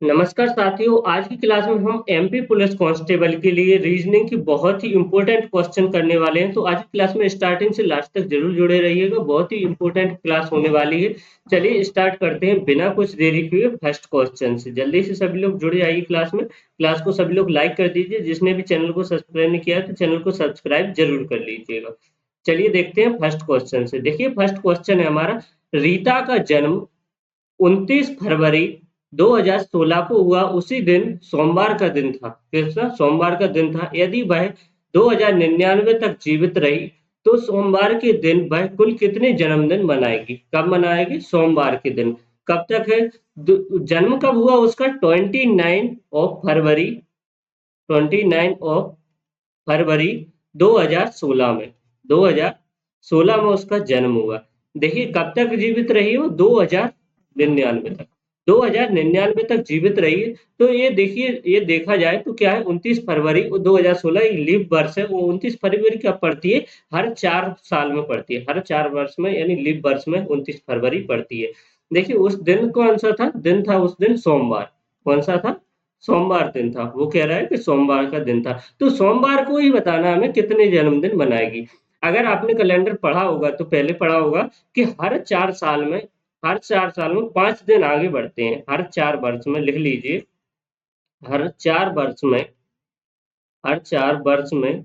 नमस्कार साथियों, आज की क्लास में हम एमपी पुलिस कांस्टेबल के लिए रीजनिंग की बहुत ही इम्पोर्टेंट क्वेश्चन करने वाले हैं। तो आज की क्लास में स्टार्टिंग से लास्ट तक जरूर जुड़े रहिएगा, बहुत ही इम्पोर्टेंट क्लास होने वाली है। चलिए स्टार्ट करते हैं बिना कुछ देरी किए फर्स्ट क्वेश्चन से। जल्दी से सभी लोग जुड़े आइए क्लास में। क्लास को सभी लोग लाइक कर दीजिए, जिसने भी चैनल को सब्सक्राइब नहीं किया है तो चैनल को सब्सक्राइब जरूर कर लीजिएगा। चलिए देखते हैं फर्स्ट क्वेश्चन से। देखिए फर्स्ट क्वेश्चन है हमारा, रीता का जन्म 29 फरवरी 2016 को हुआ। उसी दिन सोमवार का दिन था। किसका? सोमवार का दिन था। यदि वह 2099 तक जीवित रही तो सोमवार के दिन वह कुल कितने जन्मदिन मनाएगी? कब मनाएगी? सोमवार के दिन। कब तक है? जन्म कब हुआ उसका? 29 2016 में। 2016 में उसका जन्म हुआ। देखिए कब तक जीवित रही हो? 2099 तक। 2099 तक जीवित रही है। तो ये देखिए, ये देखा जाए तो क्या है, 29 फरवरी 2016 लीप वर्ष है। वो 29 फरवरी कब पड़ती है? हर 4 साल में पड़ती है। हर 4 वर्ष में यानी लीप वर्ष में 29 फरवरी पड़ती है। देखिए उस दिन कौन सा था? दिन था उस दिन सोमवार। कौन सा था? सोमवार दिन था। वो कह रहा है कि सोमवार का दिन था। तो सोमवार को ही बताना हमें कितने जन्मदिन मनाएगी। अगर आपने कैलेंडर पढ़ा होगा तो पहले पढ़ा होगा कि हर 4 साल में 5 दिन आगे बढ़ते हैं। हर 4 वर्ष में लिख लीजिए, हर 4 वर्ष में हर 4 वर्ष में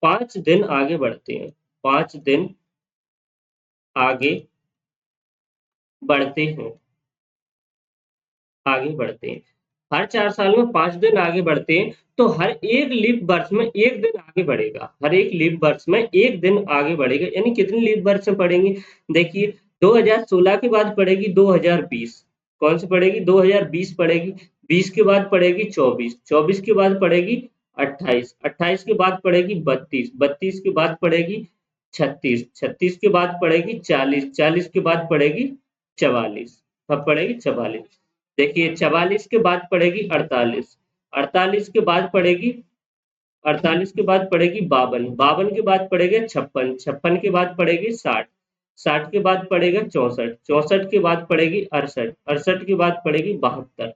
5 दिन आगे बढ़ते हैं। 5 दिन आगे बढ़ते हैं। आगे बढ़ते हैं। हर 4 साल में 5 दिन आगे बढ़ते हैं। तो हर एक लीप वर्ष में 1 दिन आगे बढ़ेगा। हर एक लीप वर्ष में 1 दिन आगे बढ़ेगा। यानी कितने लीप वर्ष में पढ़ेंगे? देखिए 2016 के बाद पड़ेगी 2020। कौन सी पड़ेगी? 2020 पड़ेगी। 20 के बाद पड़ेगी 24। 24 के बाद पड़ेगी 28। 28 के बाद पड़ेगी 32। 32 के बाद पड़ेगी 36। 36 के बाद पड़ेगी 40। 40 के बाद पड़ेगी 44। कब पड़ेगी? 44। देखिए 44 के बाद पड़ेगी 48। 48 के बाद पड़ेगी 48 के बाद पड़ेगी 52। 52 के बाद पड़ेगा 56। 56 के बाद पड़ेगी 60। 60 के बाद पड़ेगा 64। 64 के बाद पड़ेगी 68। 68 के बाद पड़ेगी 72।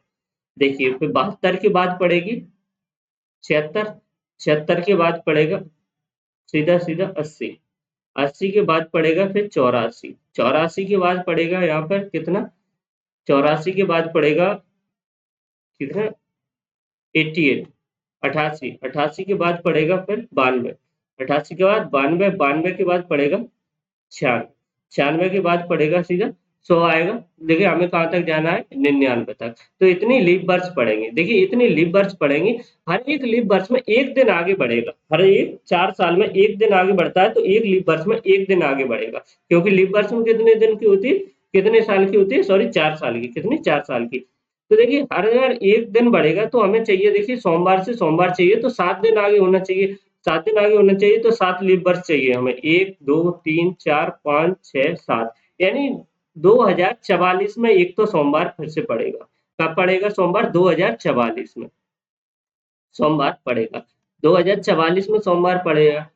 देखिए फिर 72 के बाद पड़ेगी 76। 76 के बाद पड़ेगा सीधा सीधा 80। 80 के बाद पड़ेगा फिर 84। 84 के बाद पड़ेगा यहाँ पर कितना? 84 के बाद पड़ेगा कितना? 88। 88। 88 के बाद पड़ेगा फिर 92। 88 के बाद 92। 92 के बाद पड़ेगा 96। 96 के बाद पड़ेगा सीधा 100 आएगा। देखिए हमें कहाँ तक जाना है? 99 तक। तो इतनी लीप वर्ष पढ़ेंगे। देखिए इतनी लीप वर्ष पढ़ेंगे। हर एक लीप वर्ष में 1 दिन आगे बढ़ेगा। हर एक 4 साल में 1 दिन आगे बढ़ता है, तो एक लीप वर्ष में 1 दिन आगे बढ़ेगा। क्योंकि लीप वर्ष में कितने दिन की होती है? कितने साल की होती है? सॉरी 4 साल की। कितनी? 4 साल की। तो देखिए हर अगर 1 दिन बढ़ेगा तो हमें चाहिए, देखिए सोमवार से सोमवार चाहिए तो 7 दिन आगे होना चाहिए। 7 दिन आगे होना चाहिए तो 7 लीप वर्ष चाहिए हमें। 1 2 3 4 5 6 7, यानी 2044 में एक तो सोमवार फिर से पड़ेगा। कब पड़ेगा सोमवार? 2044 में सोमवार पड़ेगा। 2044 में सोमवार पड़ेगा।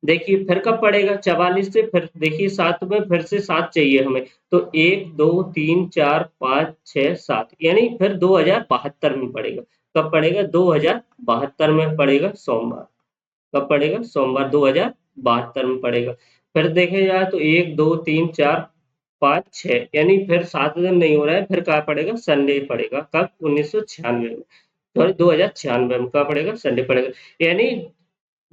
देखिए फिर कब पड़ेगा? 44 से फिर देखिए 7 में फिर से 7 चाहिए हमें। तो 1 2 3 4 5 6 7, यानी फिर 2072 में पड़ेगा। कब पड़ेगा? 2072 में पड़ेगा सोमवार। कब पड़ेगा? सोमवार 2072 में पड़ेगा। फिर देखे जाए तो 1 2 3 4 5 6, यानी फिर 7 दिन नहीं हो रहा है। फिर कहाँ पड़ेगा? संडे पड़ेगा। कब? 1996 में। सॉरी 2096 में कहाँ पड़ेगा? संडे पड़ेगा। यानी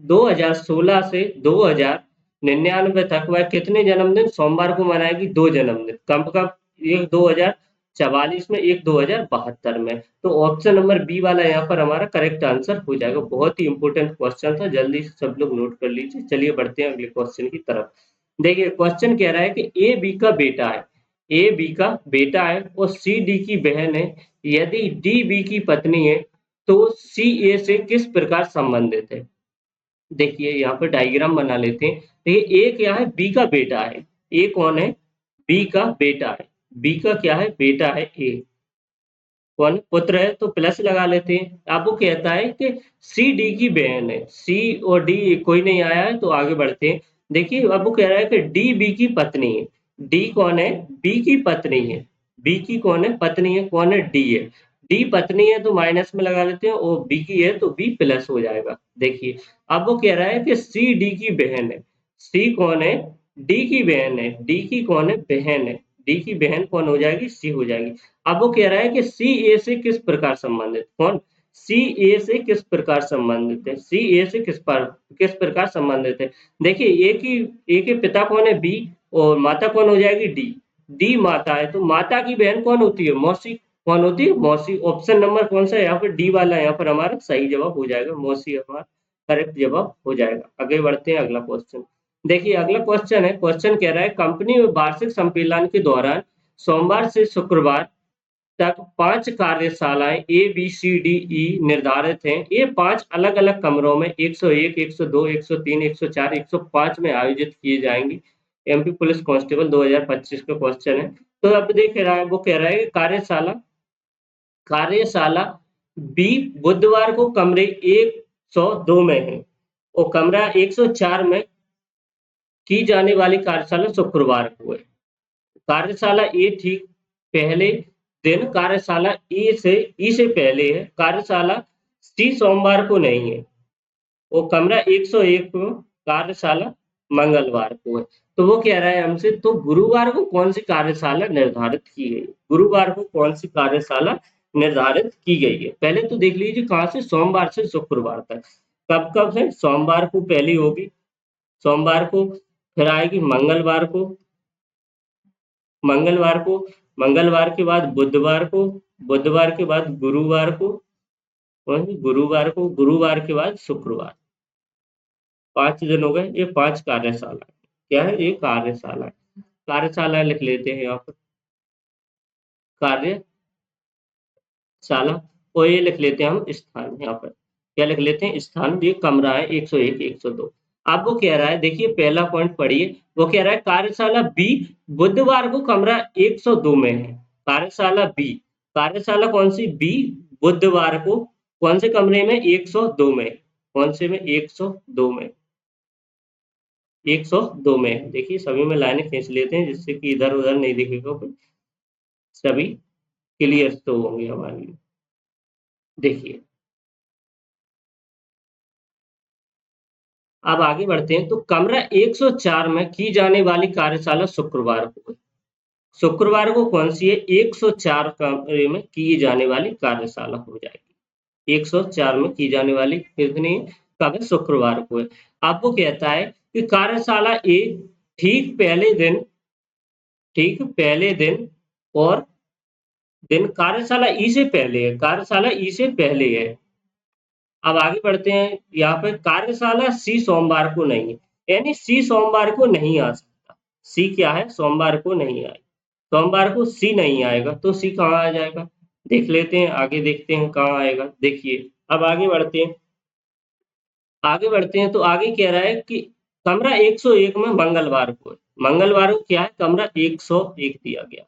2016 से 2099 तक वह कितने जन्मदिन सोमवार को मनाएगी? 2 जन्मदिन। कब कब? एक 2044 में, एक 2072 में। तो ऑप्शन नंबर बी वाला यहाँ पर हमारा करेक्ट आंसर हो जाएगा। बहुत ही इंपॉर्टेंट क्वेश्चन था, जल्दी से सब लोग नोट कर लीजिए। चलिए बढ़ते हैं अगले क्वेश्चन की तरफ। देखिए क्वेश्चन कह रहा है कि ए बी का बेटा है। ए बी का बेटा है और सी डी की बहन है। यदि डी बी की पत्नी है तो सी ए से किस प्रकार संबंधित है? देखिए यहाँ पे डायग्राम बना लेते हैं। देखिए ए क्या है? बी का बेटा है। ए कौन है? बी का बेटा है। बी का क्या है? बेटा है ए। कौन? पुत्र है, तो प्लस लगा लेते हैं। अब वो कहता है कि सी डी की बहन है। सी और डी कोई नहीं आया है तो आगे बढ़ते हैं। देखिए अब वो कह रहा है कि डी बी की पत्नी है। डी कौन है? बी की पत्नी है। बी की कौन है? पत्नी है। कौन है? डी है। डी पत्नी है तो माइनस में लगा लेते हैं, और बी की है तो बी प्लस हो जाएगा। देखिए अब वो कह रहा है कि सी डी की बहन है। सी कौन है? डी की बहन है। डी की कौन है? बहन है। डी की बहन कौन हो जाएगी? सी हो जाएगी। अब वो कह रहा है कि सी ए से किस प्रकार संबंधित, कौन? सी ए से किस प्रकार संबंधित है? सी ए से किस प्रकार संबंधित है? देखिए ए के पिता कौन है? बी, और माता कौन हो जाएगी? डी। डी माता है, तो माता की बहन कौन होती है? मौसी। कौन होती है? मौसी। ऑप्शन नंबर कौन सा है यहाँ पर? डी वाला यहाँ पर हमारा सही जवाब हो जाएगा, मौसी हमारा करेक्ट जवाब हो जाएगा। आगे बढ़ते हैं अगला क्वेश्चन। देखिए अगला क्वेश्चन है, क्वेश्चन कह रहा है कंपनी में वार्षिक सम्मेलन के दौरान सोमवार से शुक्रवार तक 5 कार्यशालाएं A B C D E निर्धारित हैं। ये 5 अलग-अलग कमरों में 101, 102, 103, 104, 105 में आयोजित किए जाएंगी। एमपी पुलिस कांस्टेबल 2025 का क्वेश्चन है। तो अब देख रहा है, वो कह रहा है कि कार्यशाला बी बुधवार को कमरे 102 में है, और कमरा 104 में की जाने वाली कार्यशाला शुक्रवार को है। कार्यशाला ए ठीक पहले दिन कार्यशाला ई से पहले है। कार्यशाला सी सोमवार को नहीं है, वो कमरा 101 को कार्यशाला मंगलवार को है। तो वो कह रहा है हमसे, तो गुरुवार को कौन सी कार्यशाला निर्धारित की गई? गुरुवार को कौन सी कार्यशाला निर्धारित की गई है? पहले तो देख लीजिए कहाँ से, सोमवार से शुक्रवार तक। कब कब है? सोमवार को पहली होगी, सोमवार को, फिर आएगी मंगलवार को, मंगलवार को, मंगलवार के बाद बुधवार को, बुधवार के बाद गुरुवार को, और गुरुवार को, गुरुवार के बाद शुक्रवार। 5 दिन हो गए, ये 5 कार्यशाला। क्या है? ये कार्यशाला। कार्यशाला लिख लेते हैं यहाँ पर, कार्यशाला, और ये लिख लेते हैं हम स्थान। यहाँ पर क्या लिख लेते हैं? स्थान। ये कमरा है 101, 102। अब वो कह रहा है, देखिए पहला पॉइंट पढ़िए, वो कह रहा है कार्यशाला बी बुधवार को कमरा 102 में है। कार्यशाला बी, कार्यशाला कौन सी? बी बुधवार को कौन से कमरे में? 102 में। कौन से में? 102 में। 102 में। देखिए सभी में लाइनें खींच लेते हैं जिससे कि इधर उधर नहीं दिखेगा कोई, सभी क्लियर तो होंगे हमारे लिए। देखिए अब आगे बढ़ते हैं, तो कमरा 104 में की जाने वाली कार्यशाला शुक्रवार को है। शुक्रवार को कौन सी है? 104 कमरे में की जाने वाली कार्यशाला हो जाएगी। 104 में की जाने वाली कितनी? कब है? शुक्रवार को है। अब वो कहता है कि कार्यशाला ए ठीक पहले दिन, ठीक पहले दिन और दिन कार्यशाला ई से पहले है। कार्यशाला ई से पहले है। अब आगे बढ़ते हैं, यहाँ पे कार्यशाला सी सोमवार को नहीं है, यानी सी सोमवार को नहीं आ सकता। सी क्या है? सोमवार को नहीं आएगा। सोमवार को सी नहीं आएगा, तो सी कहाँ आ जाएगा? देख लेते हैं, आगे देखते हैं कहाँ आएगा। देखिए अब आगे बढ़ते हैं, आगे बढ़ते हैं, तो आगे कह रहा है कि कमरा 101 में मंगलवार को है। मंगलवार को क्या है? कमरा 101 दिया गया।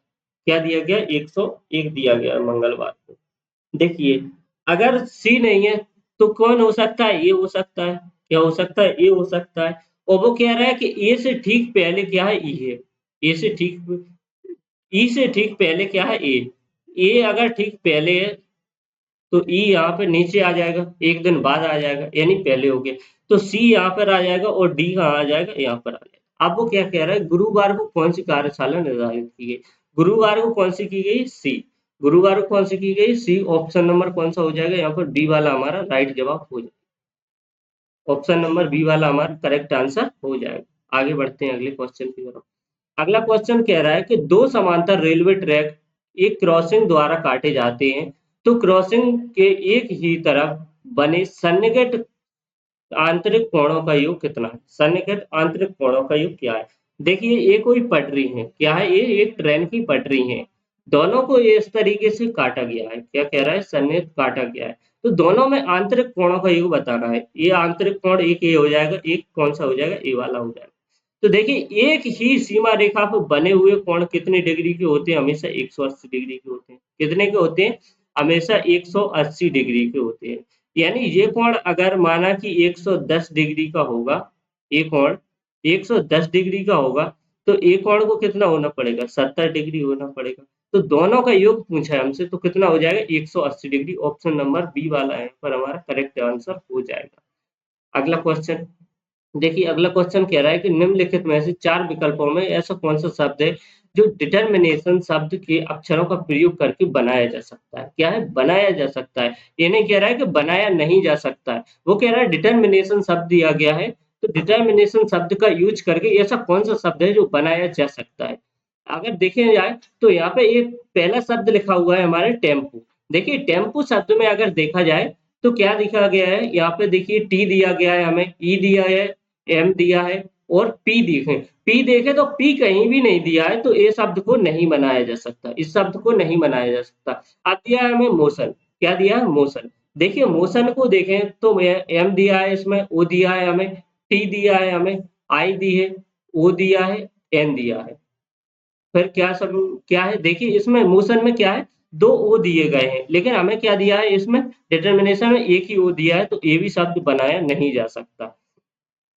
क्या दिया गया? 101 दिया गया है मंगलवार को। देखिए अगर सी नहीं है तो कौन हो सकता है? ए हो सकता है। क्या हो सकता है? ए हो सकता है। और वो कह रहा है कि ए से ठीक पहले क्या है? ई है। ए से ठीक, ई से ठीक पहले क्या है? ए। ए अगर ठीक पहले है तो ई यहाँ पे नीचे आ जाएगा, एक दिन बाद आ जाएगा, यानी पहले हो गया। तो सी यहाँ पर आ जाएगा और डी कहाँ आ जाएगा? यहाँ पर आ जाएगा। अब वो क्या कह रहा है? गुरुवार को कौन सी कार्यशाला निर्धारित की गई? गुरुवार को कौन सी की गई? सी। गुरुवार को कौन सी की गई? सी। ऑप्शन नंबर कौन सा हो जाएगा? यहाँ पर डी वाला हमारा राइट जवाब हो जाएगा। ऑप्शन नंबर बी वाला हमारा करेक्ट आंसर हो जाएगा। आगे बढ़ते हैं अगले क्वेश्चन की तरफ। अगला क्वेश्चन कह रहा है कि दो समांतर रेलवे ट्रैक एक क्रॉसिंग द्वारा काटे जाते हैं, तो क्रॉसिंग के एक ही तरफ बने सन्निकट आंतरिक कोणों का योग कितना है? सन्निकट आंतरिक कोणों का योग क्या है? देखिए ये कोई पटरी है, क्या है? ये एक ट्रेन की पटरी है। दोनों को ये इस तरीके से काटा गया है। क्या कह रहा है? सन्निहित काटा गया है। तो दोनों में आंतरिक कोणों का योग बताना है। ये आंतरिक कोण एक ये हो जाएगा, एक कौन सा हो जाएगा? ए वाला हो जाएगा। तो देखिए एक ही सीमा रेखा पर बने हुए कोण कितनी डिग्री के होते हैं? हमेशा 180 डिग्री के होते हैं। कितने के होते हैं? हमेशा 180 डिग्री के होते हैं। यानी ये कोण अगर माना कि 110 डिग्री का होगा, ये कोण 110 डिग्री का होगा, तो ए कोण को कितना होना पड़ेगा? 70 डिग्री होना पड़ेगा। तो दोनों का योग पूछा है हमसे, तो कितना हो जाएगा 180 डिग्री। ऑप्शन नंबर बी वाला यहाँ पर हमारा करेक्ट आंसर हो जाएगा। अगला क्वेश्चन देखिए, अगला क्वेश्चन कह रहा है कि निम्नलिखित में से 4 विकल्पों में ऐसा कौन सा शब्द है जो डिटर्मिनेशन शब्द के अक्षरों का प्रयोग करके बनाया जा सकता है? क्या है? बनाया जा सकता है। ये नहीं कह रहा है कि बनाया नहीं जा सकता है। वो कह रहा है डिटर्मिनेशन शब्द दिया गया है, तो डिटर्मिनेशन शब्द का यूज़ करके ऐसा कौन सा शब्द है जो बनाया जा सकता है? अगर देखे जाए तो यहाँ पे एक पहला शब्द लिखा हुआ है हमारे टेम्पू। देखिए टेम्पू शब्द में अगर देखा जाए तो क्या लिखा गया है? यहाँ पे देखिए टी दिया गया है हमें, ई दिया है, एम दिया है और पी देखें। पी देखें तो पी कहीं भी नहीं दिया है, तो ए शब्द को नहीं बनाया जा सकता। इस शब्द को नहीं बनाया जा सकता। अब दिया है हमें मोशन। क्या दिया है? मोशन। देखिए मोशन को देखें तो एम दिया है इसमें, ओ दिया है हमें, टी दिया है हमें, आई दी है, ओ दिया है, एन दिया है। फिर क्या है? देखिए इसमें मोशन में क्या है? 2 ओ दिए गए हैं, लेकिन हमें क्या दिया है इसमें? डिटर्मिनेशन में 1 ही ओ दिया है, तो ए भी शब्द बनाया नहीं जा सकता।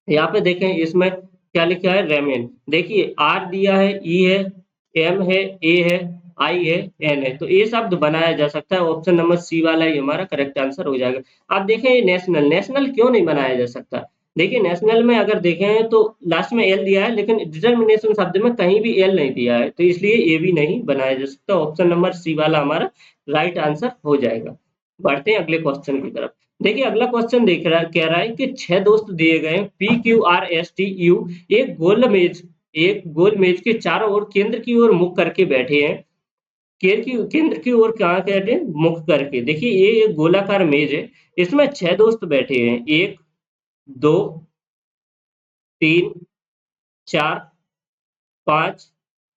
यहाँ पे देखें इसमें क्या लिखा है? रेमेन। देखिए आर दिया है, ई है, एम है, ए है, आई है, एन है, तो ये शब्द बनाया जा सकता है। ऑप्शन नंबर सी वाला ही हमारा करेक्ट आंसर हो जाएगा। अब देखें ये नेशनल, नेशनल क्यों नहीं बनाया जा सकता? देखिए नेशनल में अगर देखें तो लास्ट में एल दिया है, लेकिन डिटर्मिनेशन शब्द में कहीं भी एल नहीं दिया है, तो इसलिए ये भी नहीं बनाया जा सकता। ऑप्शन नंबर सी वाला हमारा राइट आंसर हो जाएगा। बढ़ते हैं अगले क्वेश्चन की तरफ। देखिए अगला क्वेश्चन कह रहा है कि 6 दोस्त दिए गए हैं P Q R S T U एक गोल मेज के चारों ओर केंद्र की ओर मुख करके बैठे हैं। केंद्र की ओर कहाँ बैठे हैं? मुख करके। देखिए ये एक गोलाकार मेज है, इसमें 6 दोस्त बैठे हैं। 1 2 3 4 5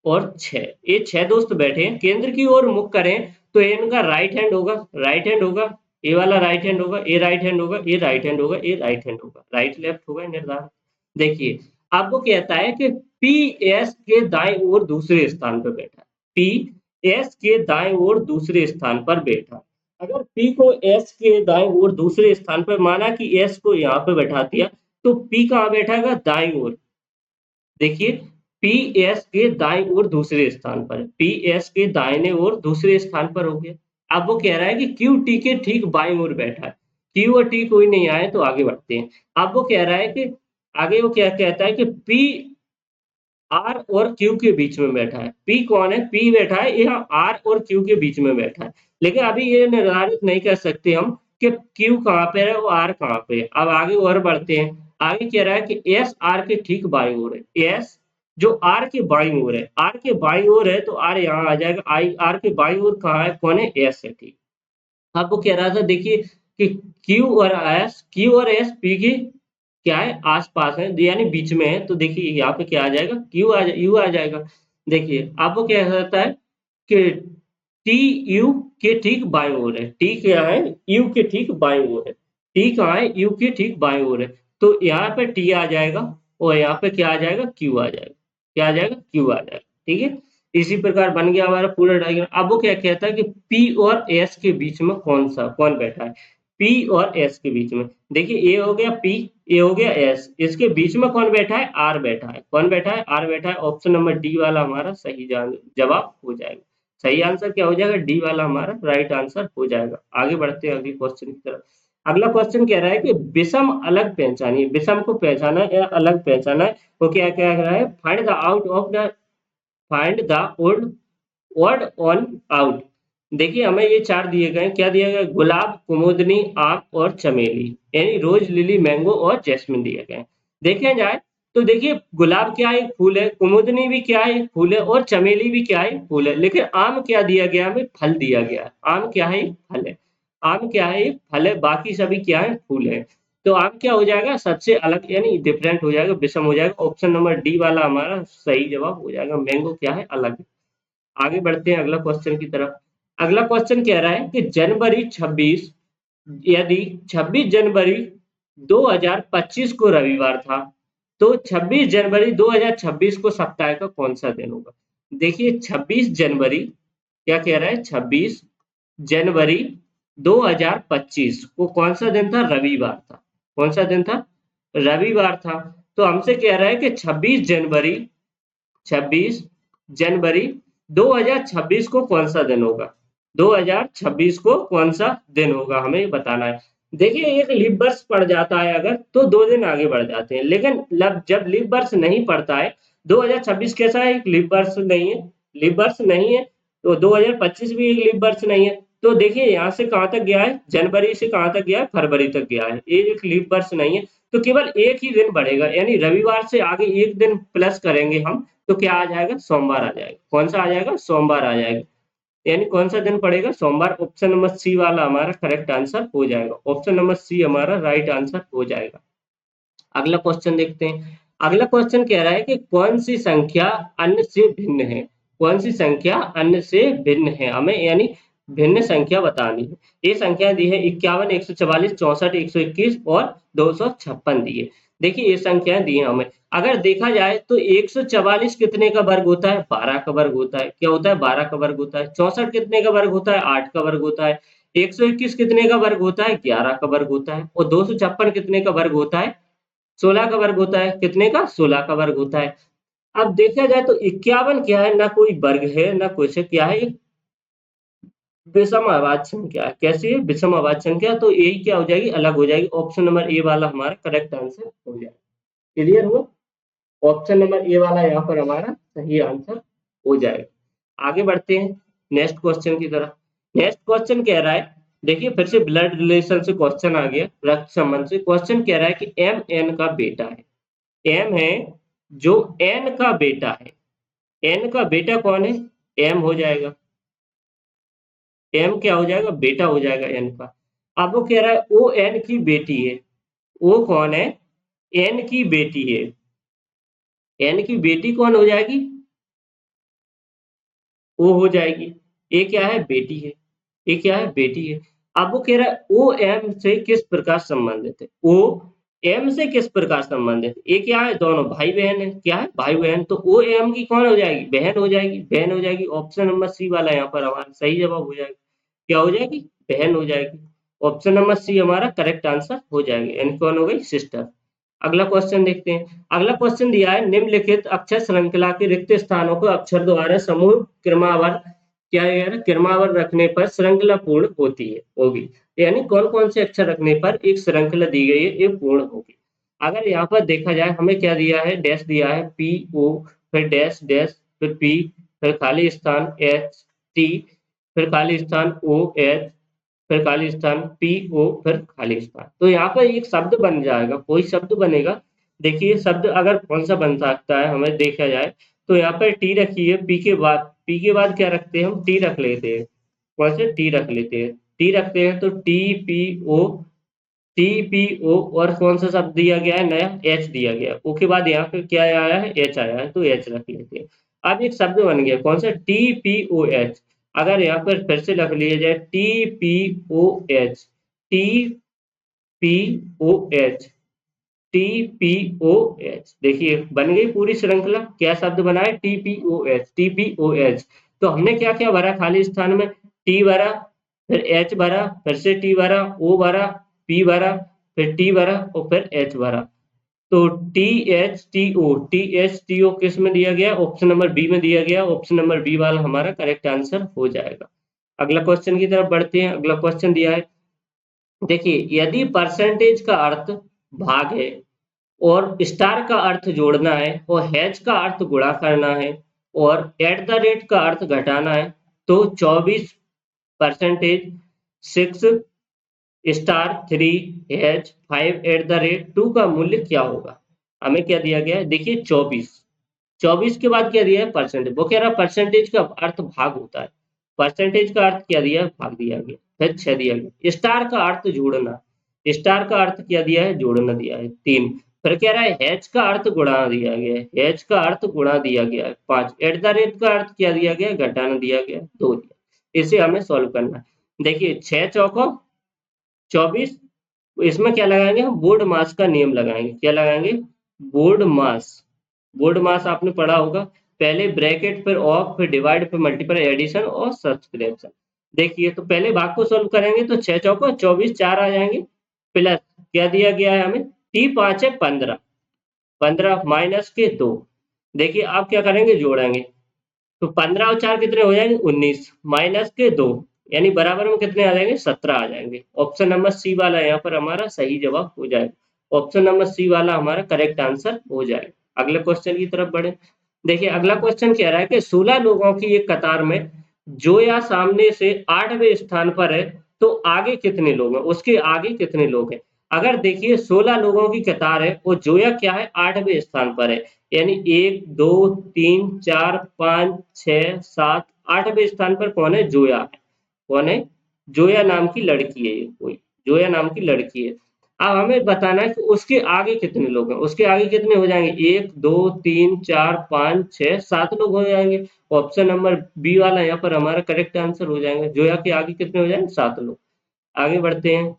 और 6। ये 6 दोस्त बैठे हैं, केंद्र की ओर मुख करें तो ये इनका राइट हैंड होगा, राइट हैंड होगा, ये वाला राइट हैंड होगा, ये राइट हैंड होगा, ये राइट हैंड होगा, ये राइट हैंड होगा, राइट लेफ्ट होगा निर्धारित। देखिए अब वो कहता है कि पी एस के दाएं ओर दूसरे स्थान पर बैठा है। पी एस के दाएं ओर दूसरे स्थान पर बैठा। अगर पी को एस के दाएं ओर दूसरे स्थान पर, माना कि एस को यहाँ पे बैठा दिया, तो पी कहाँ बैठेगा? दाएं ओर। देखिए पीएस के दाईं ओर दूसरे स्थान पर, पीएस के दाहिने ओर दूसरे स्थान पर हो गया। अब वो कह रहा है कि क्यू टी के ठीक बाईं ओर बैठा है। क्यू और टी कोई नहीं आए तो आगे बढ़ते हैं। अब वो कह रहा है कि आगे वो क्या कहता है कि पी आर और क्यू के बीच में बैठा है। पी कौन है? पी बैठा है यहाँ आर और क्यू के बीच में बैठा है। लेकिन अभी ये निर्धारित नहीं कर सकते हम कि क्यू कहाँ पे है और आर कहाँ पे है। अब आगे और बढ़ते हैं। आगे कह रहा है कि एस आर के ठीक बाईं ओर है। एस जो आर के बाईं ओर है, आर के बाईं ओर है तो आर यहाँ आ जाएगा। आई आर के बाईं ओर कहाँ है? कौन है? एस है। ठीक। अब वो कह रहा था देखिए कि क्यू और एस पी के क्या है? आस-पास है, यानी बीच में है, तो देखिए यहाँ पे क्या आ जाएगा? यू आ जाएगा। देखिए अब वो क्या कहता है कि टी यू के ठीक बाईं ओर है। टी क्या है? यू के ठीक बाईं ओर है। टी कहाँ है? यू के ठीक बाईं ओर है। तो यहाँ पे टी आ जाएगा और यहाँ पे क्या आ जाएगा? क्यू आ जाएगा। क्या आ जाएगा? क्यू आ जाएगा। ठीक है? इसी प्रकार बन गया हमारा पूरा डायग्राम। अब वो क्या कहता है कि पी और एस के बीच में कौन बैठा है? पी और एस के बीच में। देखिए ये हो गया पी, ये हो गया एस, इसके बीच में कौन बैठा है? आर बैठा है। कौन बैठा है? आर बैठा है। ऑप्शन नंबर डी वाला हमारा सही जवाब हो जाएगा। सही आंसर क्या हो जाएगा? डी वाला हमारा राइट आंसर हो जाएगा। आगे बढ़ते हैं अगले क्वेश्चन की तरफ। अगला क्वेश्चन कह रहा है कि विषम अलग पहचानिए। विषम को पहचाना या अलग पहचाना है, वो क्या कह रहा है? Find the odd on out. देखिए हमें ये 4 दिए गए हैं। क्या दिया गया? गुलाब, कुमुदनी, आम और चमेली, यानी रोज, लिली, मैंगो और जैस्मिन दिए गए हैं। देखा जाए तो देखिए गुलाब क्या है? एक फूल है। कुमुदनी भी क्या है? एक फूल है। और चमेली भी क्या है? एक फूल है। लेकिन आम क्या दिया गया? हमें फल दिया गया है। आम क्या है? एक फल है। आम क्या है? एक फल है। बाकी सभी क्या है? फूल है। तो आम क्या हो जाएगा? सबसे अलग, यानी डिफरेंट हो जाएगा, विषम हो जाएगा। ऑप्शन नंबर डी वाला हमारा सही जवाब हो जाएगा। मैंगो क्या है? अलग है। आगे बढ़ते हैं अगला क्वेश्चन की तरफ। अगला क्वेश्चन कह रहा है कि जनवरी 26, यदि 26 जनवरी 2025 को रविवार था, तो 26 जनवरी 2026 को सप्ताह का कौन-सा दिन होगा? देखिए 26 जनवरी क्या कह रहा है? 26 जनवरी 2025 को कौन-सा दिन था? रविवार था। कौन-सा दिन था? रविवार था। तो हमसे कह रहा है कि 26 जनवरी 2026 को कौन सा दिन होगा, 2026 को कौन सा दिन होगा, हमें ये बताना है। देखिए एक लीप वर्ष पड़ जाता है अगर, तो 2 दिन आगे बढ़ जाते हैं, लेकिन जब लीप वर्ष नहीं पड़ता है, 2026 कैसा है, एक लीप वर्ष नहीं है, लीप वर्ष नहीं है, तो 2025 भी एक लीप वर्ष नहीं है। तो देखिए यहाँ से कहाँ तक गया है, जनवरी से कहाँ तक गया है, फरवरी तक गया है, ये एक लीप वर्ष नहीं है। तो केवल एक ही दिन बढ़ेगा, यानी रविवार से आगे एक दिन प्लस करेंगे हम, तो क्या आ जाएगा, सोमवार आ जाएगा। कौन सा आ जाएगा, सोमवार आ जाएगा। यानी कौन सा दिन पड़ेगा, सोमवार। ऑप्शन नंबर सी वाला हमारा करेक्ट आंसर हो जाएगा, ऑप्शन नंबर सी हमारा राइट आंसर हो जाएगा। अगला क्वेश्चन देखते हैं। अगला क्वेश्चन कह रहा है कि कौन सी संख्या अन्य से भिन्न है, कौन सी संख्या अन्य से भिन्न है, हमें यानी भिन्न संख्या बतानी है। ये संख्या दी है 51, 144, 64, 121 और 256 दी है। देखिए ये संख्याएं दी हैं हमें। अगर देखा जाए तो 144 कितने का वर्ग होता है, 12 का वर्ग होता है। क्या होता है, 12 का वर्ग होता है। 64 कितने का वर्ग होता है, 8 का वर्ग होता है। 121 कितने का वर्ग होता है, 11 का वर्ग होता है। और 256 कितने का वर्ग होता है, 16 का वर्ग होता है। कितने का, 16 का वर्ग होता है। अब देखा जाए तो 51 क्या है, ना कोई वर्ग है ना कुछ है, क्या है, एक विषम अभाज्य संख्या है। कैसी है, विषम अभाज्य संख्या। तो यही क्या हो जाएगी, अलग हो जाएगी। ऑप्शन नंबर ए वाला हमारा करेक्ट आंसर हो जाएगा। क्लियर हुआ, ऑप्शन नंबर ए वाला यहाँ पर हमारा सही आंसर हो जाएगा। आगे बढ़ते हैं नेक्स्ट क्वेश्चन की तरफ। नेक्स्ट क्वेश्चन कह रहा है, देखिए फिर से ब्लड रिलेशन से क्वेश्चन आ गया, रक्त संबंध से। क्वेश्चन कह रहा है कि एम एन का बेटा है, एम है जो एन का बेटा है, एन का बेटा कौन है, एम हो जाएगा। एम क्या हो जाएगा, बेटा हो जाएगा एन का। अब वो कह रहा है ओ एन की बेटी है, ओ कौन है, एन की बेटी है। एन की बेटी कौन हो जाएगी, ओ हो जाएगी। ये क्या है, बेटी है, ये क्या है, बेटी है। अब वो कह रहा है ओ एम से किस प्रकार संबंधित है, ओ एम से किस प्रकार संबंधित है। ये क्या है, दोनों भाई बहन है। क्या है, भाई बहन। तो ओ एम की कौन हो जाएगी, बहन हो जाएगी, बहन हो जाएगी। ऑप्शन नंबर सी वाला यहाँ पर हमारा सही जवाब हो जाएगा। क्या हो जाएगी, बहन हो जाएगी। ऑप्शन नंबर सी हमारा करेक्ट आंसर हो जाएगी, यानी कौन हो गई, सिस्टर। अगला क्वेश्चन देखते हैं। अगला क्वेश्चन दिया है निम्नलिखित अक्षर श्रृंखला के रिक्त स्थानों को अक्षर द्वारा समूह क्रमावर, क्या है, क्रमावर रखने पर श्रृंखला पूर्ण होती है, होगी। यानी कौन कौन से अक्षर रखने पर एक श्रृंखला दी गई है, ये पूर्ण होगी। अगर यहाँ पर देखा जाए, हमें क्या दिया है, डैश दिया है, पी ओ, फिर डैश डैश, फिर पी, फिर खाली स्थान एच टी, फिर खाली स्थान ओ एच, फिर खाली स्थान पी ओ, फिर खाली स्थान। तो यहाँ पर एक शब्द बन जाएगा, कोई शब्द बनेगा। देखिए शब्द अगर कौन सा बन सकता है, हमें देखा जाए तो यहाँ पर टी रखी है, पी के बाद, पी के बाद क्या रखते हैं हम, टी रख लेते हैं। कौन से, टी रख लेते हैं, टी रखते हैं तो T P O, T P O, और कौन सा शब्द दिया गया है, नया एच दिया गया है। ओ के बाद यहाँ पे क्या आया है, एच आया है, तो एच रख लेते हैं। अब एक शब्द बन गया, कौन सा, टी पी ओ एच। अगर यहाँ पर फिर से रख लिया जाए, T P O H, T P O H, T P O H. देखिए बन गई पूरी श्रृंखला। क्या शब्द बना है, T P O H, T P O H. तो हमने क्या क्या भरा खाली स्थान में, टी भरा, फिर एच भरा, फिर से टी भरा, ओ भरा, पी भरा, फिर टी भरा और फिर एच भरा। तो T H T O, T H T O किस में दिया गया, ऑप्शन नंबर बी में दिया गया। ऑप्शन नंबर बी वाला हमारा करेक्ट आंसर हो जाएगा। अगला क्वेश्चन की तरफ बढ़ते हैं। अगला क्वेश्चन दिया है, देखिए यदि परसेंटेज का अर्थ भाग है और स्टार का अर्थ जोड़ना है और हैच का अर्थ गुणा करना है और एट द रेट का अर्थ घटाना है, तो 24 percentage 6 star 3 hatch 5 at the rate 2 का मूल्य क्या होगा। हमें क्या दिया गया है, देखिए 24, 24 के बाद क्या दिया है, परसेंटेज। वो कह रहा है परसेंटेज का अर्थ भाग होता है, परसेंटेज का अर्थ क्या दिया है, भाग दिया गया। फिर 6 दिया गया। स्टार का अर्थ जोड़ना, स्टार का अर्थ क्या दिया है, जोड़ना दिया है, 3। फिर कह रहा है हैच का अर्थ गुणा दिया गया है, हैच का अर्थ गुणा दिया गया है, 5। एट द रेट का अर्थ क्या दिया गया है, घटाना दिया गया है, 2 दिया। इसे हमें सॉल्व करना है। देखिए 6 चौको 24, इसमें क्या लगाएंगे हम, बोर्ड मास का नियम लगाएंगे। क्या लगाएंगे, बोर्ड मास। बोर्ड मास आपने पढ़ा होगा, पहले ब्रैकेट फिर ऑफ फिर डिवाइड फिर मल्टीप्लाई एडिशन और सब्सट्रैक्शन। देखिए तो पहले भाग को सॉल्व करेंगे तो 6 चौको 24, 4 आ जाएंगे, प्लस क्या दिया गया है हमें, टी 5 है 15, 15 माइनस के 2। देखिए आप क्या करेंगे, जोड़ेंगे। तो 15 और 4 कितने हो जाएंगे 19 माइनस के 2 यानी बराबर में कितने आ जाएंगे 17 आ जाएंगे। ऑप्शन नंबर सी वाला यहाँ पर हमारा सही जवाब हो जाएगा। ऑप्शन नंबर सी वाला हमारा करेक्ट आंसर हो जाएगा। अगले क्वेश्चन की तरफ बढ़े। देखिए अगला क्वेश्चन कह रहा है कि 16 लोगों की एक कतार में जोया सामने से 8वें स्थान पर है तो आगे कितने लोग हैं, उसके आगे कितने लोग हैं। अगर देखिए 16 लोगों की कतार है और जोया क्या है 8वें स्थान पर है, यानी 1 2 3 4 5 6 7 8वें स्थान पर कौन है जोया है। कौन है जोया नाम की लड़की है, ये कोई जोया नाम की लड़की है। अब हमें बताना है कि उसके आगे कितने लोग हैं, उसके आगे कितने हो जाएंगे 1 2 3 4 5 6 7 लोग हो जाएंगे। ऑप्शन नंबर बी वाला यहाँ पर हमारा करेक्ट आंसर हो जाएगा। जोया के आगे कितने हो जाएंगे 7 लोग। आगे बढ़ते हैं।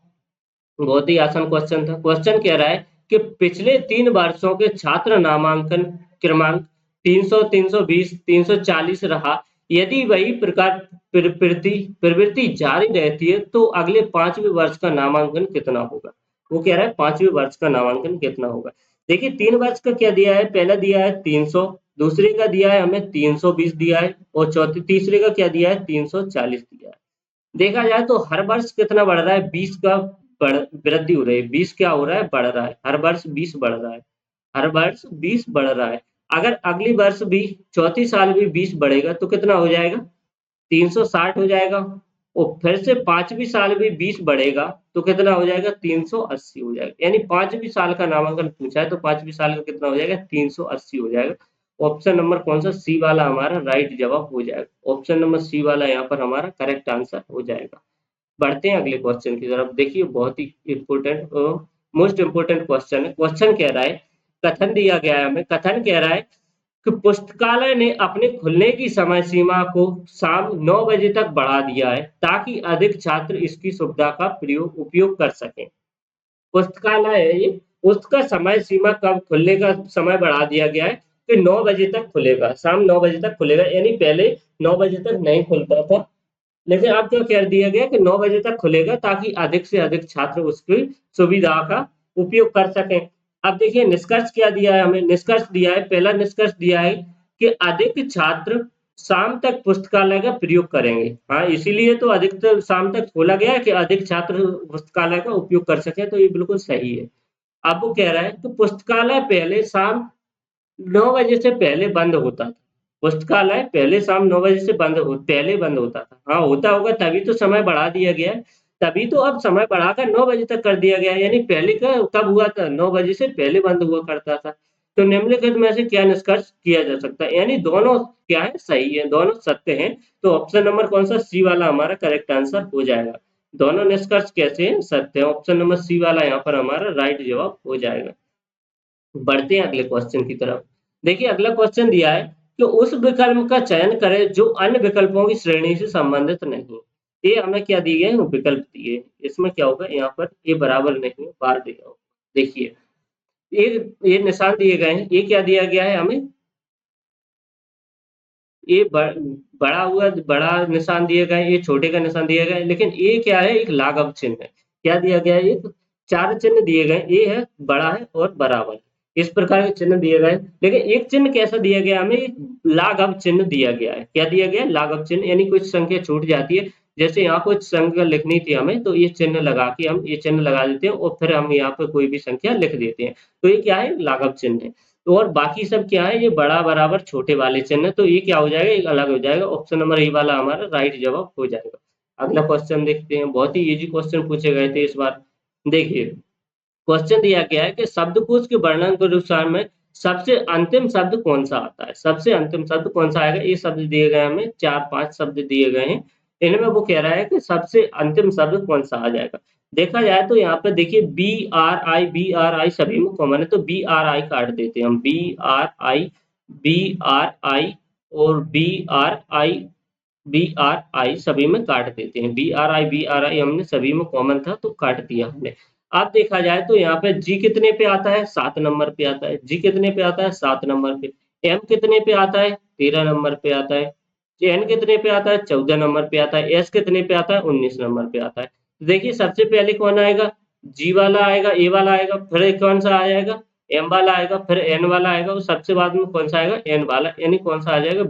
बहुत ही आसान क्वेश्चन था। क्वेश्चन कह रहा है कि पिछले 3 वर्षों के छात्र नामांकन क्रमांक 300 320 340 रहा। यदि वही प्रकार प्रवृत्ति जारी रहती है तो अगले 5वें वर्ष का नामांकन कितना होगा। वो कह रहा है 5वें वर्ष का नामांकन कितना होगा। देखिए 3 वर्ष का क्या दिया है, पहला दिया है 300, दूसरे का दिया है हमें 320 दिया है और चौथे तीसरे का क्या दिया है 340 दिया है। देखा जाए तो हर वर्ष कितना बढ़ रहा है 20 का वृद्धि हो रही है। 20 क्या हो रहा है बढ़ रहा है, हर वर्ष 20 बढ़ रहा है, हर वर्ष 20 बढ़ रहा है। अगर अगली वर्ष भी चौथी साल भी 20 बढ़ेगा तो कितना हो जाएगा 360 हो जाएगा। और फिर से पांचवी साल भी 20 बढ़ेगा तो कितना हो जाएगा 380 हो जाएगा। यानी पांचवी साल का नामांकन पूछा है तो पांचवी साल का कितना हो जाएगा 380 हो जाएगा। ऑप्शन नंबर कौन सा सी वाला हमारा राइट जवाब हो जाएगा। ऑप्शन नंबर सी वाला यहाँ पर हमारा करेक्ट आंसर हो जाएगा। बढ़ते हैं अगले क्वेश्चन की तरफ। देखिए बहुत ही इंपोर्टेंट मोस्ट इंपोर्टेंट क्वेश्चन है। क्वेश्चन कह रहा है, कथन दिया गया है हमें, कथन कह रहा है कि पुस्तकालय ने अपने खुलने की समय सीमा को शाम 9 बजे तक बढ़ा दिया है ताकि अधिक छात्र इसकी सुविधा का उपयोग कर सकें। पुस्तकालय है ये, उसका समय सीमा कब खुलने का समय बढ़ा दिया गया है कि 9 बजे तक खुलेगा, शाम 9 बजे तक खुलेगा। यानी पहले 9 बजे तक नहीं खुलता था, लेकिन अब क्या कर दिया गया कि 9 बजे तक खुलेगा ताकि अधिक से अधिक छात्र उसकी सुविधा का उपयोग कर सकें। अब देखिए निष्कर्ष क्या दिया है हमें, निष्कर्ष दिया है, पहला निष्कर्ष दिया है कि अधिक छात्र शाम तक पुस्तकालय का प्रयोग करेंगे। हाँ, इसीलिए तो अधिकतर शाम तक खोला गया है कि अधिक छात्र पुस्तकालय का उपयोग कर सकें, तो ये बिल्कुल सही है। अब वो कह रहा है कि पुस्तकालय पहले शाम 9 बजे से पहले बंद होता था। पुस्तकालय पहले शाम 9 बजे से पहले बंद होता था। हाँ, होता होगा तभी तो समय बढ़ा दिया गया है। तभी तो अब समय बढ़ाकर 9 बजे तक कर दिया गया है। यानी पहले का कब हुआ था 9 बजे से पहले बंद हुआ करता था। तो निम्नलिखित में से क्या निष्कर्ष किया जा सकता है, यानी दोनों क्या है सही है, दोनों सत्य हैं। तो ऑप्शन नंबर कौन सा सी वाला हमारा करेक्ट आंसर हो जाएगा। दोनों निष्कर्ष कैसे हैं सत्य है। ऑप्शन नंबर सी वाला यहाँ पर हमारा राइट जवाब हो जाएगा। बढ़ते हैं अगले क्वेश्चन की तरफ। देखिए अगला क्वेश्चन दिया है कि उस विकल्प का चयन करें जो अन्य विकल्पों की श्रेणी से संबंधित नहीं। ये हमें क्या दिए गए विकल्प दिए, इसमें क्या होगा यहाँ पर ये बराबर नहीं है, बार दिया होगा। देखिए ये निशान दिए गए हैं, ये क्या दिया गया है हमें, ये बड़ा हुआ बड़ा निशान दिए गए, ये छोटे का निशान दिया गया है, लेकिन ये क्या है एक लाघव चिन्ह है। क्या दिया गया है, एक चार चिन्ह दिए गए, ये है बड़ा है और बराबर, इस प्रकार के चिन्ह दिए गए। लेकिन एक चिन्ह कैसा दिया गया हमें, लाघव चिन्ह दिया गया है। क्या दिया गया लाघव चिन्ह, यानी कुछ संख्या छूट जाती है। जैसे यहाँ कुछ संख्या लिखनी थी हमें तो ये चिन्ह लगा के हम ये चिन्ह लगा देते हैं और फिर हम यहाँ पे कोई भी संख्या लिख देते हैं। तो ये क्या है लाघव चिन्ह है। तो और बाकी सब क्या है ये बड़ा बराबर छोटे वाले चिन्ह है, तो ये क्या हो जाएगा एक अलग हो जाएगा। ऑप्शन नंबर ए वाला हमारा राइट जवाब हो जाएगा। अगला क्वेश्चन देखते हैं, बहुत ही इजी क्वेश्चन पूछे गए थे इस बार। देखिए क्वेश्चन दिया गया है कि शब्दकोश के वर्णन के अनुसार में सबसे अंतिम शब्द कौन सा आता है। सबसे अंतिम शब्द कौन सा आएगा, ये शब्द दिए गए हमें 4-5 शब्द दिए गए हैं। इनमें वो कह रहा है कि सबसे अंतिम शब्द कौन सा आ जाएगा। देखा जाए तो यहाँ पे देखिए बी आर आई सभी में कॉमन है, तो बी आर आई काट देते हैं हम, बी आर आई और बी आर आई सभी में काट देते हैं। बी आर आई हमने सभी में कॉमन था तो काट दिया हमने। अब देखा जाए तो यहाँ पे जी कितने पे आता है 7 नंबर पे आता है, जी कितने पे आता है 7 नंबर पे, एम कितने पे आता है 13 नंबर पे आता है, एन कितने पे आता है 14 नंबर पे आता है, एस कितने पे आता है 19 नंबर पे आता है। तो देखिए सबसे पहले कौन आएगा, जी वाला आएगा, ए वाला आएगा, फिर कौन सा आ जाएगा एम वाला आएगा, फिर एन वाला आएगा और सबसे बाद में कौन सा आएगा एन वाला, यानी कौन सा आ जाएगा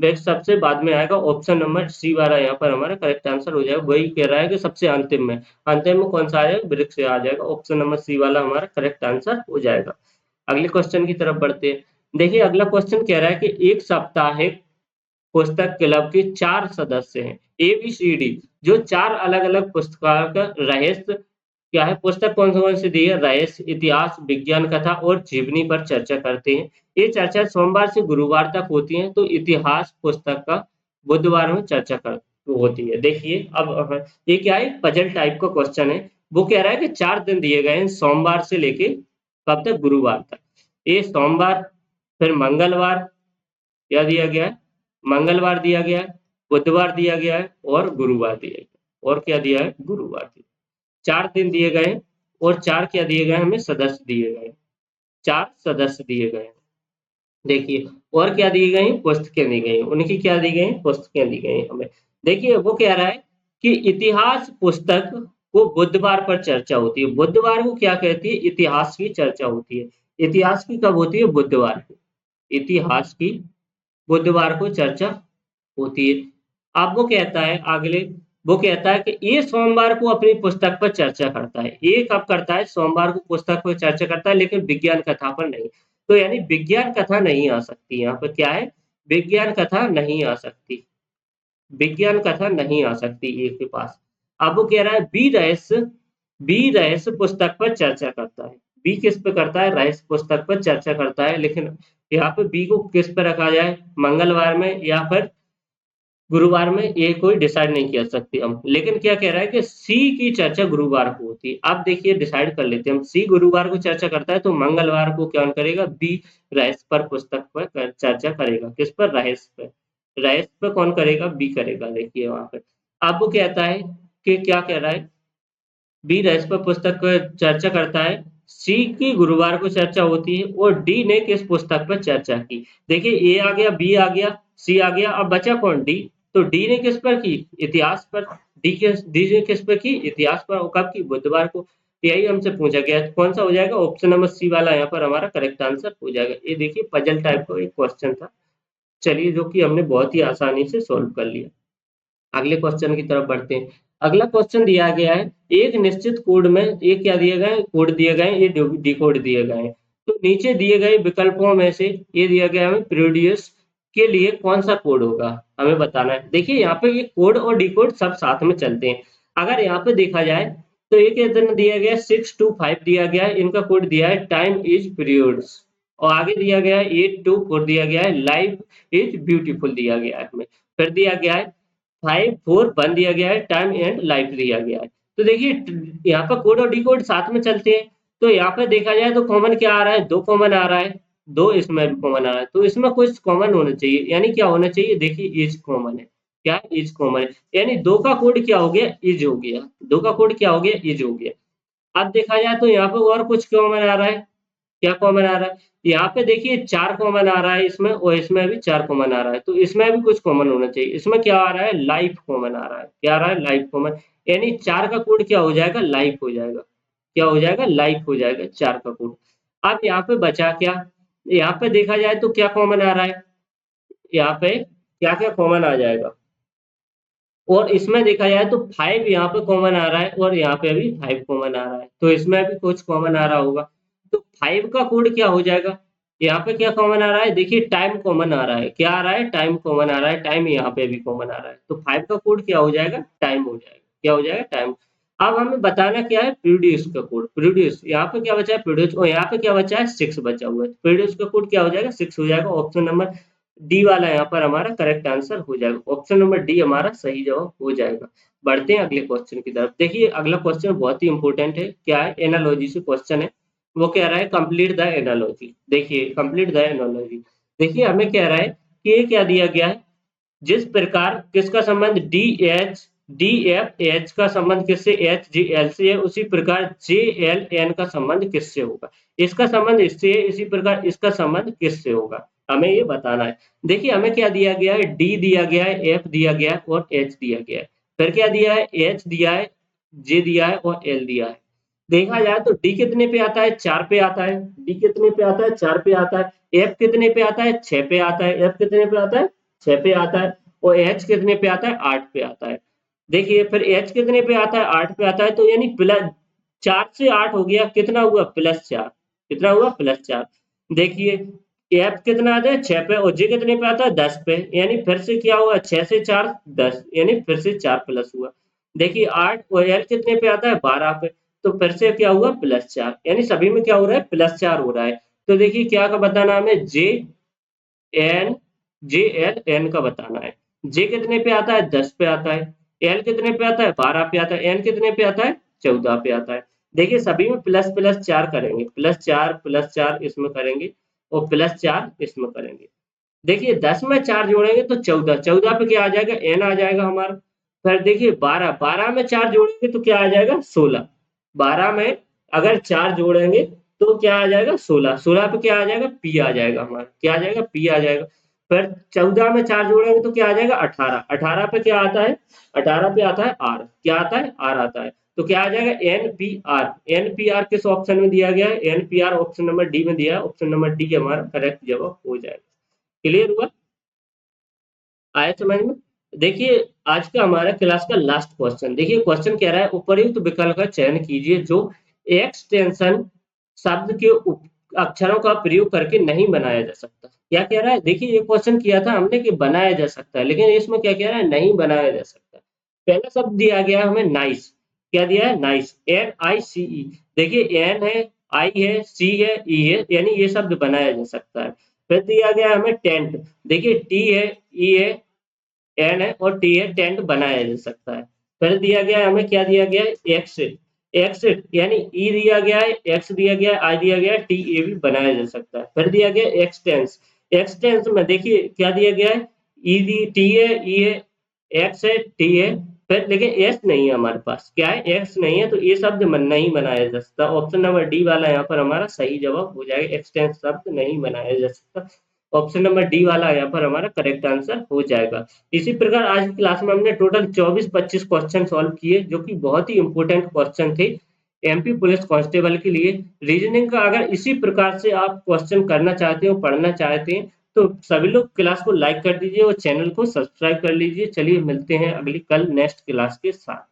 नेक्स्ट सबसे बाद में आएगा ऑप्शन नंबर सी वाला यहाँ पर हमारा करेक्ट आंसर हो जाएगा। वही कह रहा है कि सबसे अंतिम में कौन सा आ जाएगा, वृक्ष आ जाएगा। ऑप्शन नंबर सी वाला हमारा करेक्ट आंसर हो जाएगा। अगले क्वेश्चन की तरफ बढ़ते हैं। देखिए अगला क्वेश्चन कह रहा है कि एक साप्ताहिक पुस्तक क्लब के 4 सदस्य हैं, ABCD, जो 4 अलग-अलग पुस्तकों का रहस्य क्या है, पुस्तक कौन सी दी है, रहस्य, इतिहास, विज्ञान कथा और जीवनी पर चर्चा करते हैं। ये चर्चा सोमवार से गुरुवार तक होती है, तो इतिहास पुस्तक का बुधवार में चर्चा कर होती है। देखिए अब ये क्या है, पजल टाइप का क्वेश्चन है। वो कह रहा है कि 4 दिन दिए गए हैं सोमवार से लेके कब तक, गुरुवार तक। ये सोमवार, फिर मंगलवार क्या दिया गया है, मंगलवार दिया गया है, बुधवार दिया गया है और गुरुवार दिया गया है। और क्या दिया है, गुरुवार दिया। 4 दिन दिए गए हैं और 4 क्या दिए गए हैं, हमें सदस्य दिए गए हैं। 4 सदस्य दिए गए हैं। देखिए और क्या दी गई, पुस्तकें दी गई। उनकी क्या दी गई, पुस्तकें दी गई हमें। देखिए वो कह रहा है कि इतिहास पुस्तक को बुधवार पर चर्चा होती है। बुधवार को क्या कहती है, इतिहास की चर्चा होती है। इतिहास की कब होती है, बुधवार को। इतिहास की बुधवार को चर्चा होती है। अब वो कहता है अगले, वो कहता है कि ये सोमवार को अपनी पुस्तक पर चर्चा करता है। ये कब करता है, सोमवार को पुस्तक पर चर्चा करता है, लेकिन विज्ञान कथा पर नहीं। तो यानी विज्ञान कथा नहीं आ सकती, यहाँ पर क्या है, विज्ञान कथा नहीं आ सकती। विज्ञान कथा नहीं आ सकती ए के पास। अब वो कह रहा है बी रहस्य पुस्तक पर चर्चा करता है। बी किस पे करता है, रहस्य पुस्तक पर चर्चा करता है, लेकिन यहाँ पे बी को किस पे रखा जाए, मंगलवार में या फिर गुरुवार में, ये कोई डिसाइड नहीं कर सकते हम। लेकिन क्या कह रहा है कि सी की चर्चा गुरुवार को होती है। अब देखिए डिसाइड कर लेते हैं हम, सी गुरुवार को चर्चा करता है तो मंगलवार को क्या करेगा, बी रहस्य पर पुस्तक पर चर्चा करेगा। किस पर, रहस्य पर। रहस्य पे कौन करेगा, बी करेगा। देखिए वहां पे अब वो कहता है कि क्या कह रहा है, बी रहस्य पर पुस्तक पर चर्चा करता है, सी की गुरुवार को चर्चा होती है और डी ने किस पुस्तक पर चर्चा की। देखिए ए आ गया, बी आ गया, सी आ गया, अब बचा कौन, डी। तो डी ने किस पर की, इतिहास पर। डी ने किस पर की, इतिहास पर। और कब की, बुधवार को। यही हमसे पूछा गया है, कौन सा हो जाएगा, ऑप्शन नंबर सी वाला यहाँ पर हमारा करेक्ट आंसर हो जाएगा। ये देखिए पजल टाइप का एक क्वेश्चन था, चलिए, जो कि हमने बहुत ही आसानी से सोल्व कर लिया। अगले क्वेश्चन की तरफ बढ़ते हैं। अगला क्वेश्चन दिया गया है, एक निश्चित कोड में एक क्या दिए गए, कोड दिए गए, ये डिकोड दिए गए हैं। तो नीचे दिए गए विकल्पों में से ये दिया गया हमें, प्रोड्यूस के लिए कौन सा कोड होगा, हमें बताना है। देखिए यहाँ पे ये कोड और डिकोड सब साथ में चलते हैं। अगर यहाँ पे देखा जाए तो ये कितना दिया गया है, 625 दिया गया है। इनका कोड दिया है, टाइम इज पीरियड्स। और आगे दिया गया है 824 दिया गया है, लाइफ इज ब्यूटीफुल दिया गया है हमें। फिर दिया गया है 541 दिया गया है, टाइम एंड लाइफ दिया गया है। तो देखिए यहाँ पर कोड और डिकोड साथ में चलते हैं। तो यहाँ पे देखा जाए तो कॉमन क्या आ रहा है, 2 कॉमन आ रहा है, 2 इसमें भी कॉमन आ रहा है। तो इसमें कुछ कॉमन होना चाहिए, यानी क्या होना चाहिए, देखिए इज कॉमन है। क्या, इज कॉमन है, यानी 2 का कोड क्या हो गया, इज हो गया। 2 का कोड क्या हो गया, इज हो गया। अब देखा जाए तो यहाँ पे और कुछ कॉमन आ रहा है। क्या कॉमन आ रहा है, यहाँ पे देखिए 4 कॉमन आ रहा है इसमें, और इसमें भी 4 कॉमन आ रहा है। तो इसमें भी कुछ कॉमन होना चाहिए। इसमें क्या आ रहा है, लाइफ कॉमन आ रहा है। क्या आ रहा है, लाइफ कॉमन। यानी 4 का कोड क्या हो जाएगा, लाइफ हो जाएगा। क्या हो जाएगा, लाइफ हो जाएगा 4 का कोड। अब यहाँ पे बचा क्या, यहाँ पे देखा जाए तो क्या कॉमन आ रहा है, यहाँ पे क्या-क्या कॉमन आ जाएगा। और इसमें देखा जाए तो 5 यहाँ पे कॉमन आ रहा है और यहाँ पे भी 5 कॉमन आ रहा है। तो इसमें भी कुछ कॉमन आ रहा होगा। तो 5 का कोड क्या हो जाएगा? यहाँ पे क्या कॉमन आ रहा है? देखिए टाइम कॉमन आ रहा है। क्या आ रहा है? टाइम कॉमन आ रहा है। टाइम यहाँ पे भी कॉमन आ रहा है। तो 5 का कोड क्या हो जाएगा? टाइम हो जाएगा। क्या हो जाएगा? टाइम। अब हमें बताना क्या है? प्रोड्यूस का कोड। प्रोड्यूस यहाँ पे क्या बचा है? प्रोड्यूस, और यहाँ पे क्या बचा है? 6 बचा हुआ है। प्रोड्यूस का कोड क्या हो जाएगा? 6 हो जाएगा। ऑप्शन नंबर डी वाला यहाँ पर हमारा करेक्ट आंसर हो जाएगा। ऑप्शन नंबर डी हमारा सही जवाब हो जाएगा। बढ़ते हैं अगले क्वेश्चन की तरफ। देखिए अगला क्वेश्चन बहुत ही इंपॉर्टेंट है। क्या है? एनालॉजी से क्वेश्चन है। वो कह रहा है कंप्लीट द एनालॉजी। देखिए कंप्लीट द एनालॉजी। देखिए हमें कह रहा है कि ये क्या दिया गया है, जिस प्रकार किसका संबंध DF H का संबंध किससे, HGL से है, उसी प्रकार JLN का संबंध किससे होगा। इसका संबंध इससे है, इसी प्रकार इसका संबंध किससे होगा, हमें ये बताना है। देखिए हमें क्या दिया गया है, D दिया गया है, F दिया गया है और H दिया गया है। फिर क्या दिया है, H दिया है, J दिया है और L दिया है। देखा जाए तो D कितने पे आता है, 4 पे आता है। D कितने पे आता है, 4 पे आता है। F कितने पे आता है, 6 पे आता है। F कितने पे आता है, 6 पे आता है, और H कितने पे आता है, 8 पे आता है। देखिए फिर H कितने पे आता है, 8 पे आता है, तो यानी प्लस 4 से 8 हो गया, कितना हुआ +4, कितना हुआ +4। देखिए F कितना आता है, 6 पे, और G कितने पे आता है, 10 पे, यानी फिर से क्या हुआ, 6 से 4 10, यानी फिर से 4 प्लस हुआ। देखिए 8 और L कितने पे आता है, 12 पे, तो फिर से क्या हुआ, +4, यानी सभी में क्या हो रहा है, +4 हो रहा है। तो देखिए क्या का बताना है हमें, एन जे एल एन का बताना है। जे कितने पे आता है, 10 पे आता है। एल कितने पे आता है, 12 पे आता है। एन कितने पे आता है, 14 पे आता है। देखिए सभी में प्लस प्लस 4 करेंगे, +4 इसमें करेंगे, और +4 इसमें करेंगे। देखिए 10 में 4 जोड़ेंगे तो 14, 14 पे क्या आ जाएगा, एन आ जाएगा हमारा। फिर देखिए 12, 12 में 4 जोड़ेंगे तो क्या आ जाएगा, 16। 12 में अगर 4 जोड़ेंगे तो क्या आ जाएगा, 16। 16 पे क्या आ जाएगा, पी आ जाएगा हमारा, क्या आ जाएगा, पी आ जाएगा। फिर 14 में 4 जोड़ेंगे तो क्या आ जाएगा, 18। 18 पे क्या आता है, 18 पे आता है आर, क्या आता है, आर आता है। तो क्या आ जाएगा, एनपीआर। एनपीआर किस ऑप्शन में दिया गया है, एनपीआर ऑप्शन नंबर डी में दिया है। ऑप्शन नंबर डी हमारा करेक्ट जवाब हो जाएगा। क्लियर हुआ, आया समझ में। देखिए आज का हमारा क्लास का लास्ट क्वेश्चन, देखिए क्वेश्चन कह रहा है, उपयुक्त विकल्प का चयन कीजिए जो एक्सटेंशन शब्द के अक्षरों का प्रयोग करके नहीं बनाया जा सकता। क्या कह रहा है, देखिए ये क्वेश्चन किया था हमने कि बनाया जा सकता है, लेकिन इसमें क्या कह रहा है, नहीं बनाया जा सकता। पहला शब्द दिया गया है हमें नाइस, क्या दिया है, नाइस, NICE। देखिए एन है, आई है, सी है, ई है, यानी ये शब्द बनाया जा सकता है। फिर दिया गया है हमें टेंट, देखिए टी है, ई है, एन है, और टी है, टेंट बनाया जा सकता है। फिर दिया गया है हमें, क्या दिया गया है, एक्सिट। एक्सिट यानी ई दिया गया है, एक्स दिया गया है, आई दिया गया है, टी ए भी बनाया जा सकता है। फिर दिया गया है एक्सटेंस। एक्सटेंस में देखिए क्या दिया गया है, ई दी, टी है, ई है, एक्स है, टी है, फिर लेकिन एस नहीं है हमारे पास, क्या है, एक्स नहीं है, तो ये शब्द नहीं बनाया जा सकता। ऑप्शन नंबर डी वाला यहाँ पर हमारा सही जवाब हो जाएगा, एक्सटेंस शब्द नहीं बनाया जा सकता। ऑप्शन नंबर डी वाला यहाँ पर हमारा करेक्ट आंसर हो जाएगा। इसी प्रकार आज की क्लास में हमने टोटल 24-25 क्वेश्चन सॉल्व किए, जो कि बहुत ही इंपॉर्टेंट क्वेश्चन थे एमपी पुलिस कांस्टेबल के लिए। रीजनिंग का अगर इसी प्रकार से आप क्वेश्चन करना चाहते हो, पढ़ना चाहते हैं, तो सभी लोग क्लास को लाइक कर दीजिए और चैनल को सब्सक्राइब कर लीजिए। चलिए मिलते हैं अगली कल नेक्स्ट क्लास के साथ।